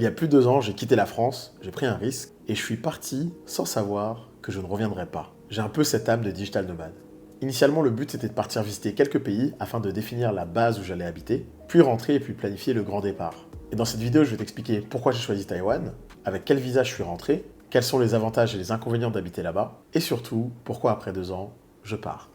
Il y a plus de 2 ans, j'ai quitté la France, j'ai pris un risque et je suis parti sans savoir que je ne reviendrai pas. J'ai un peu cette âme de digital nomade. Initialement, le but c'était de partir visiter quelques pays afin de définir la base où j'allais habiter, puis rentrer et puis planifier le grand départ. Et dans cette vidéo, je vais t'expliquer pourquoi j'ai choisi Taïwan, avec quel visa je suis rentré, quels sont les avantages et les inconvénients d'habiter là-bas, et surtout, pourquoi après 2 ans, je pars.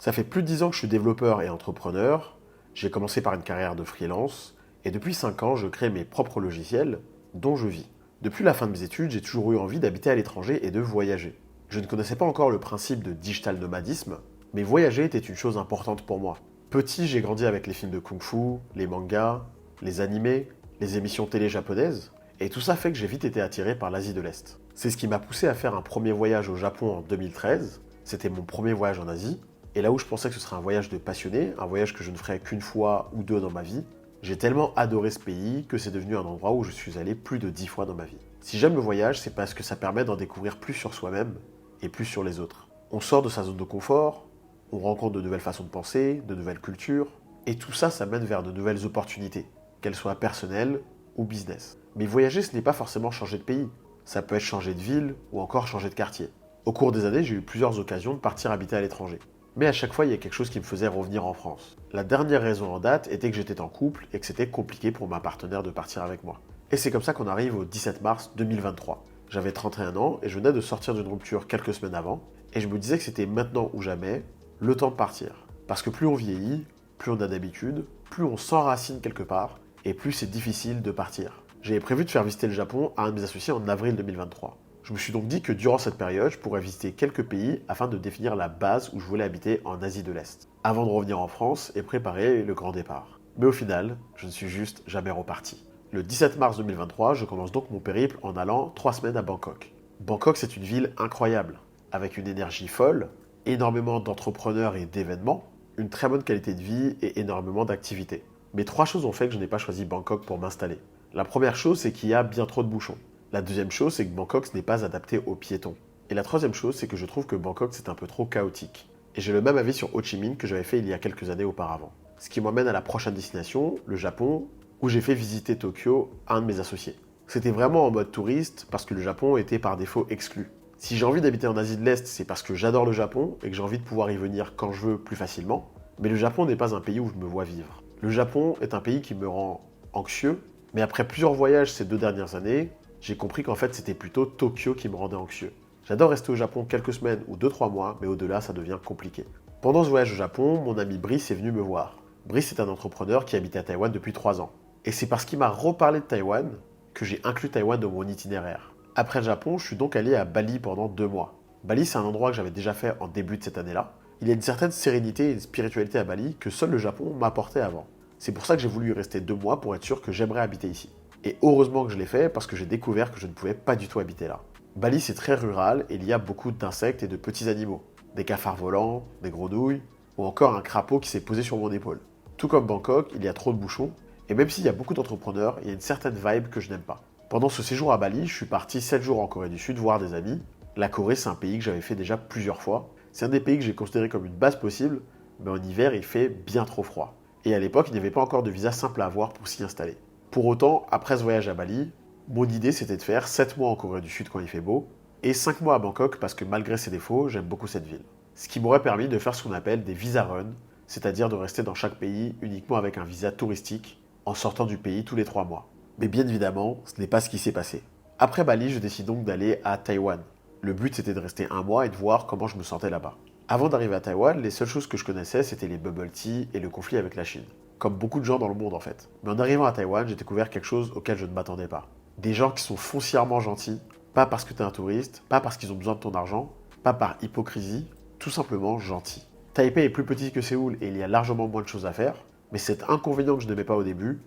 Ça fait plus de 10 ans que je suis développeur et entrepreneur. J'ai commencé par une carrière de freelance et depuis 5 ans, je crée mes propres logiciels dont je vis. Depuis la fin de mes études, j'ai toujours eu envie d'habiter à l'étranger et de voyager. Je ne connaissais pas encore le principe de digital nomadisme, mais voyager était une chose importante pour moi. Petit, j'ai grandi avec les films de kung-fu, les mangas, les animés, les émissions télé japonaises, et tout ça fait que j'ai vite été attiré par l'Asie de l'Est. C'est ce qui m'a poussé à faire un premier voyage au Japon en 2013. C'était mon premier voyage en Asie. Et là où je pensais que ce serait un voyage de passionné, un voyage que je ne ferais qu'une fois ou deux dans ma vie, j'ai tellement adoré ce pays que c'est devenu un endroit où je suis allé plus de 10 fois dans ma vie. Si j'aime le voyage, c'est parce que ça permet d'en découvrir plus sur soi-même et plus sur les autres. On sort de sa zone de confort, on rencontre de nouvelles façons de penser, de nouvelles cultures, et tout ça, ça mène vers de nouvelles opportunités, qu'elles soient personnelles ou business. Mais voyager, ce n'est pas forcément changer de pays. Ça peut être changer de ville ou encore changer de quartier. Au cours des années, j'ai eu plusieurs occasions de partir habiter à l'étranger. Mais à chaque fois, il y a quelque chose qui me faisait revenir en France. La dernière raison en date était que j'étais en couple et que c'était compliqué pour ma partenaire de partir avec moi. Et c'est comme ça qu'on arrive au 17 mars 2023. J'avais 31 ans et je venais de sortir d'une rupture quelques semaines avant, et je me disais que c'était maintenant ou jamais le temps de partir. Parce que plus on vieillit, plus on a d'habitude, plus on s'enracine quelque part, et plus c'est difficile de partir. J'avais prévu de faire visiter le Japon à un de mes associés en avril 2023. Je me suis donc dit que durant cette période, je pourrais visiter quelques pays afin de définir la base où je voulais habiter en Asie de l'Est, avant de revenir en France et préparer le grand départ. Mais au final, je ne suis juste jamais reparti. Le 17 mars 2023, je commence donc mon périple en allant 3 semaines à Bangkok. Bangkok, c'est une ville incroyable, avec une énergie folle, énormément d'entrepreneurs et d'événements, une très bonne qualité de vie et énormément d'activités. Mais 3 choses ont fait que je n'ai pas choisi Bangkok pour m'installer. La première chose, c'est qu'il y a bien trop de bouchons. La deuxième chose, c'est que Bangkok ce n'est pas adapté aux piétons. Et la troisième chose, c'est que je trouve que Bangkok c'est un peu trop chaotique. Et j'ai le même avis sur Ho Chi Minh que j'avais fait il y a quelques années auparavant. Ce qui m'emmène à la prochaine destination, le Japon, où j'ai fait visiter Tokyo à un de mes associés. C'était vraiment en mode touriste parce que le Japon était par défaut exclu. Si j'ai envie d'habiter en Asie de l'Est, c'est parce que j'adore le Japon et que j'ai envie de pouvoir y venir quand je veux plus facilement. Mais le Japon n'est pas un pays où je me vois vivre. Le Japon est un pays qui me rend anxieux, mais après plusieurs voyages ces 2 dernières années, j'ai compris qu'en fait c'était plutôt Tokyo qui me rendait anxieux. J'adore rester au Japon quelques semaines ou 2-3 mois, mais au-delà ça devient compliqué. Pendant ce voyage au Japon, mon ami Brice est venu me voir. Brice est un entrepreneur qui habitait à Taïwan depuis 3 ans. Et c'est parce qu'il m'a reparlé de Taïwan que j'ai inclus Taïwan dans mon itinéraire. Après le Japon, je suis donc allé à Bali pendant 2 mois. Bali c'est un endroit que j'avais déjà fait en début de cette année-là. Il y a une certaine sérénité et une spiritualité à Bali que seul le Japon m'apportait avant. C'est pour ça que j'ai voulu y rester 2 mois pour être sûr que j'aimerais habiter ici. Et heureusement que je l'ai fait parce que j'ai découvert que je ne pouvais pas du tout habiter là. Bali c'est très rural et il y a beaucoup d'insectes et de petits animaux. Des cafards volants, des grenouilles, ou encore un crapaud qui s'est posé sur mon épaule. Tout comme Bangkok, il y a trop de bouchons, et même s'il y a beaucoup d'entrepreneurs, il y a une certaine vibe que je n'aime pas. Pendant ce séjour à Bali, je suis parti 7 jours en Corée du Sud voir des amis. La Corée c'est un pays que j'avais fait déjà plusieurs fois. C'est un des pays que j'ai considéré comme une base possible, mais en hiver il fait bien trop froid. Et à l'époque, il n'y avait pas encore de visa simple à avoir pour s'y installer. Pour autant, après ce voyage à Bali, mon idée c'était de faire 7 mois en Corée du Sud quand il fait beau, et 5 mois à Bangkok parce que malgré ses défauts, j'aime beaucoup cette ville. Ce qui m'aurait permis de faire ce qu'on appelle des visa run, c'est-à-dire de rester dans chaque pays uniquement avec un visa touristique, en sortant du pays tous les 3 mois. Mais bien évidemment, ce n'est pas ce qui s'est passé. Après Bali, je décide donc d'aller à Taïwan. Le but c'était de rester 1 mois et de voir comment je me sentais là-bas. Avant d'arriver à Taïwan, les seules choses que je connaissais c'était les bubble tea et le conflit avec la Chine. Comme beaucoup de gens dans le monde en fait. Mais en arrivant à Taïwan, j'ai découvert quelque chose auquel je ne m'attendais pas. Des gens qui sont foncièrement gentils, pas parce que t'es un touriste, pas parce qu'ils ont besoin de ton argent, pas par hypocrisie, tout simplement gentils. Taipei est plus petit que Séoul et il y a largement moins de choses à faire, mais cet inconvénient que je n'aimais pas au début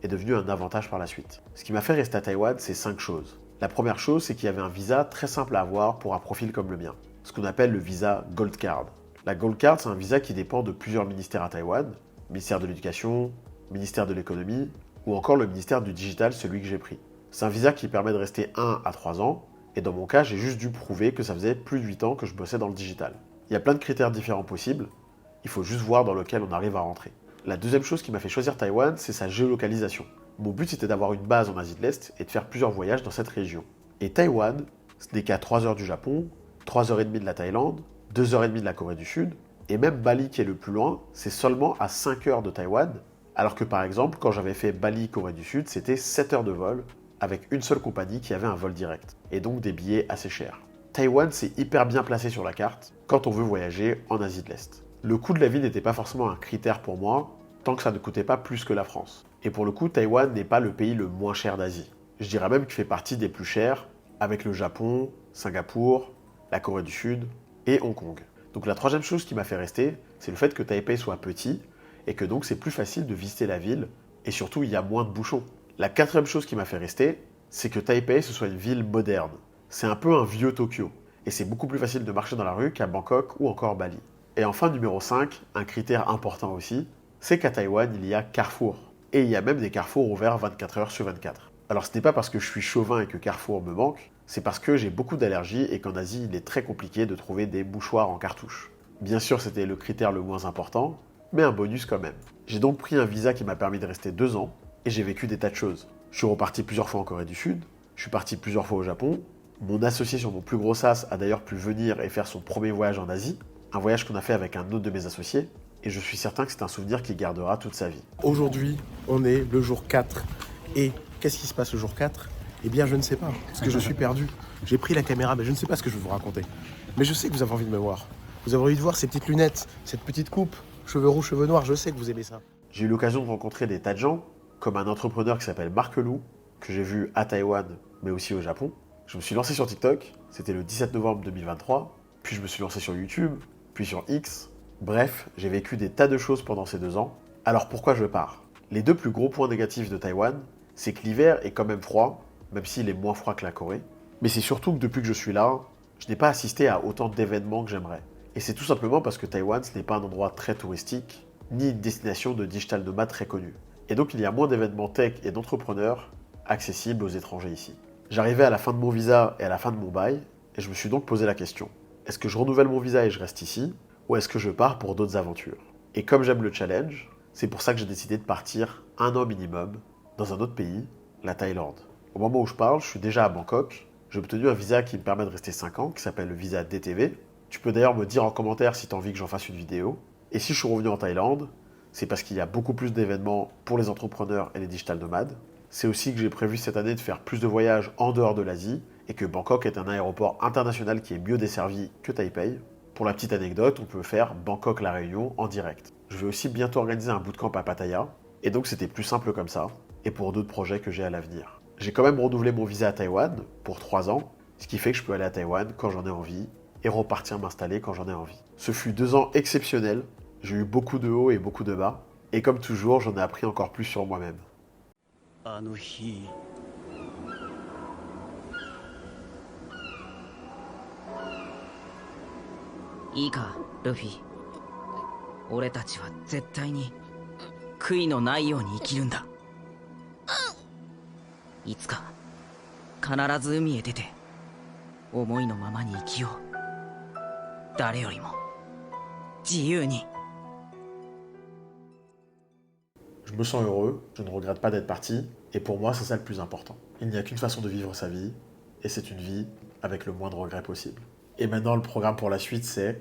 est devenu un avantage par la suite. Ce qui m'a fait rester à Taïwan, c'est 5 choses. La première chose, c'est qu'il y avait un visa très simple à avoir pour un profil comme le mien, ce qu'on appelle le visa Gold Card. La Gold Card, c'est un visa qui dépend de plusieurs ministères à Taïwan, ministère de l'Éducation, ministère de l'Économie, ou encore le ministère du Digital, celui que j'ai pris. C'est un visa qui permet de rester 1 à 3 ans, et dans mon cas, j'ai juste dû prouver que ça faisait plus de 8 ans que je bossais dans le digital. Il y a plein de critères différents possibles, il faut juste voir dans lequel on arrive à rentrer. La deuxième chose qui m'a fait choisir Taïwan, c'est sa géolocalisation. Mon but c'était d'avoir une base en Asie de l'Est et de faire plusieurs voyages dans cette région. Et Taïwan, ce n'est qu'à 3 heures du Japon, 3h30 de la Thaïlande, 2h30 de la Corée du Sud, et même Bali qui est le plus loin, c'est seulement à 5 heures de Taïwan, alors que par exemple, quand j'avais fait Bali-Corée du Sud, c'était 7 heures de vol, avec une seule compagnie qui avait un vol direct, et donc des billets assez chers. Taïwan, c'est hyper bien placé sur la carte quand on veut voyager en Asie de l'Est. Le coût de la vie n'était pas forcément un critère pour moi, tant que ça ne coûtait pas plus que la France. Et pour le coup, Taïwan n'est pas le pays le moins cher d'Asie. Je dirais même qu'il fait partie des plus chers, avec le Japon, Singapour, la Corée du Sud et Hong Kong. Donc la troisième chose qui m'a fait rester, c'est le fait que Taipei soit petit, et que donc c'est plus facile de visiter la ville, et surtout il y a moins de bouchons. La quatrième chose qui m'a fait rester, c'est que Taipei ce soit une ville moderne. C'est un peu un vieux Tokyo, et c'est beaucoup plus facile de marcher dans la rue qu'à Bangkok ou encore Bali. Et enfin, numéro 5, un critère important aussi, c'est qu'à Taïwan, il y a Carrefour. Et il y a même des carrefours ouverts 24 heures sur 24. Alors ce n'est pas parce que je suis chauvin et que Carrefour me manque, c'est parce que j'ai beaucoup d'allergies et qu'en Asie, il est très compliqué de trouver des mouchoirs en cartouche. Bien sûr, c'était le critère le moins important, mais un bonus quand même. J'ai donc pris un visa qui m'a permis de rester 2 ans, et j'ai vécu des tas de choses. Je suis reparti plusieurs fois en Corée du Sud, je suis parti plusieurs fois au Japon, mon associé sur mon plus gros sas a d'ailleurs pu venir et faire son premier voyage en Asie, un voyage qu'on a fait avec un autre de mes associés, et je suis certain que c'est un souvenir qu'il gardera toute sa vie. Aujourd'hui, on est le jour 4. Et qu'est-ce qui se passe le jour 4? Eh bien, je ne sais pas, parce que je suis perdu. J'ai pris la caméra, mais je ne sais pas ce que je vais vous raconter. Mais je sais que vous avez envie de me voir. Vous avez envie de voir ces petites lunettes, cette petite coupe, cheveux roux, cheveux noirs, je sais que vous aimez ça. J'ai eu l'occasion de rencontrer des tas de gens, comme un entrepreneur qui s'appelle Marc Lou, que j'ai vu à Taïwan, mais aussi au Japon. Je me suis lancé sur TikTok, c'était le 17 novembre 2023, puis je me suis lancé sur YouTube, puis sur X. Bref, j'ai vécu des tas de choses pendant ces 2 ans. Alors pourquoi je pars? Les 2 plus gros points négatifs de Taïwan, c'est que l'hiver est quand même froid, même s'il est moins froid que la Corée. Mais c'est surtout que depuis que je suis là, je n'ai pas assisté à autant d'événements que j'aimerais. Et c'est tout simplement parce que Taïwan, ce n'est pas un endroit très touristique, ni une destination de digital nomade très connue. Et donc il y a moins d'événements tech et d'entrepreneurs accessibles aux étrangers ici. J'arrivais à la fin de mon visa et à la fin de mon bail, et je me suis donc posé la question. Est-ce que je renouvelle mon visa et je reste ici, ou est-ce que je pars pour d'autres aventures? Et comme j'aime le challenge, c'est pour ça que j'ai décidé de partir 1 an minimum dans un autre pays, la Thaïlande. Au moment où je parle, je suis déjà à Bangkok. J'ai obtenu un visa qui me permet de rester 5 ans, qui s'appelle le visa DTV. Tu peux d'ailleurs me dire en commentaire si tu as envie que j'en fasse une vidéo. Et si je suis revenu en Thaïlande, c'est parce qu'il y a beaucoup plus d'événements pour les entrepreneurs et les digital nomades. C'est aussi que j'ai prévu cette année de faire plus de voyages en dehors de l'Asie et que Bangkok est un aéroport international qui est mieux desservi que Taipei. Pour la petite anecdote, on peut faire Bangkok-La Réunion en direct. Je vais aussi bientôt organiser un bootcamp à Pattaya, et donc c'était plus simple comme ça, et pour d'autres projets que j'ai à l'avenir. J'ai quand même renouvelé mon visa à Taïwan pour 3 ans, ce qui fait que je peux aller à Taïwan quand j'en ai envie, et repartir m'installer quand j'en ai envie. Ce fut 2 ans exceptionnels, j'ai eu beaucoup de hauts et beaucoup de bas, et comme toujours, j'en ai appris encore plus sur moi-même. あの日いいかルフィ、俺たちは絶対に悔いのないように生きるんだ。いつか必ず海へ出て思いのままに生きよう。誰よりも自由に。 Je me sens heureux, je ne regrette pas d'être parti, et pour moi c'est ça le plus important. Il n'y a qu'une façon de vivre sa vie, et c'est une vie avec le moins de regrets possible. Et maintenant le programme pour la suite c'est